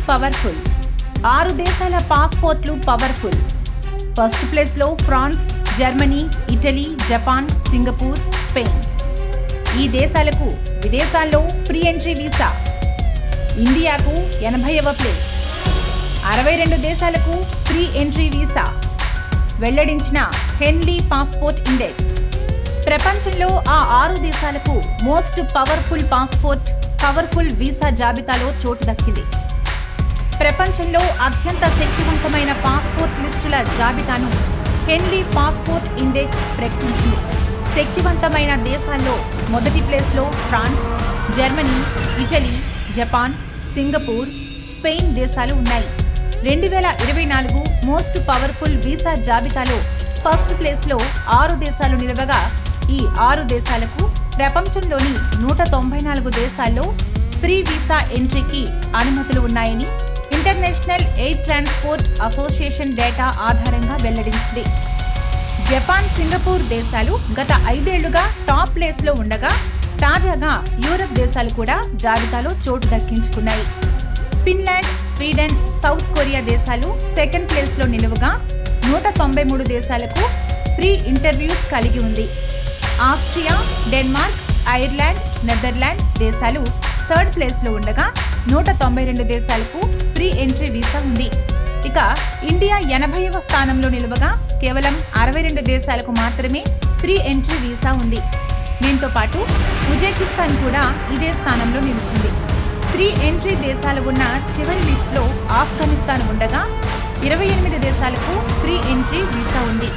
Powerful. 6 దేశాల పాస్పోర్ట్లు powerful. First ప్లేస్లో France, Germany, Italy, Japan, Singapore, Spain. ఈ దేశాలకు విదేశాల్లో ఫ్రీ ఎంట్రీ వీసా. ఇండియాకు 80వ ప్లేస్. 62 దేశాలకు ఫ్రీ ఎంట్రీ వీసా వెల్లడించిన హెన్లీ పాస్పోర్ట్ ఇండెక్స్. ప్రపంచంలో ఆ 6 దేశాలకు మోస్ట్ పవర్ఫుల్ వీసా జాబితాలో చోటు దక్కింది. ప్రపంచంలో అత్యంత శక్తివంతమైన పాస్పోర్ట్ లిస్టుల జాబితాను హెన్లీ పాస్పోర్ట్ ఇండెక్స్ ప్రకటించింది. శక్తివంతమైన దేశాల్లో మొదటి ప్లేస్లో France, Germany, Italy, Japan, Singapore, Spain దేశాలు ఉన్నాయి. 2024 మోస్ట్ పవర్ఫుల్ వీసా జాబితాలో ఫస్ట్ ప్లేస్లో 6 దేశాలు నిలవగా, ఈ 6 దేశాలకు ప్రపంచంలోని 194 దేశాల్లో ఫ్రీ వీసా ఎంట్రీకి అనుమతులు ఉన్నాయని international air transport association data ఆధారంగా వెల్లడించింది. జపాన్, సింగపూర్ దేశాలు గత 5 ఏళ్లుగా టాప్ ప్లేస్లో ఉండగా, తాజాగా యూరప్ దేశాలు కూడా జాబితాలో చోటు దక్కించుకున్నాయి. ఫిన్లాండ్, స్వీడన్, సౌత్ కొరియా దేశాలు సెకండ్ ప్లేస్లో నిలువగా 193 దేశాలకు ఫ్రీ ఇంటర్వ్యూస్ కలిగి ఉంది. ఆస్ట్రియా, డెన్మార్క్, ఐర్లాండ్, నెదర్లాండ్ దేశాలు థర్డ్ ప్లేస్లో ఉండగా 192 దేశాలకు ఫ్రీ ఎంట్రీ వీసా ఉంది. ఇక ఇండియా 80వ స్థానంలో నిలువగా కేవలం 62 దేశాలకు మాత్రమే ఫ్రీ ఎంట్రీ వీసా ఉంది. దీంతో పాటు ఉజ్బెకిస్తాన్ కూడా ఇదే స్థానంలో నిలిచింది. ఫ్రీ ఎంట్రీ దేశాలు ఉన్న చివరి లిస్టులో ఆఫ్ఘనిస్తాన్ ఉండగా 28 దేశాలకు ఫ్రీ ఎంట్రీ వీసా ఉంది.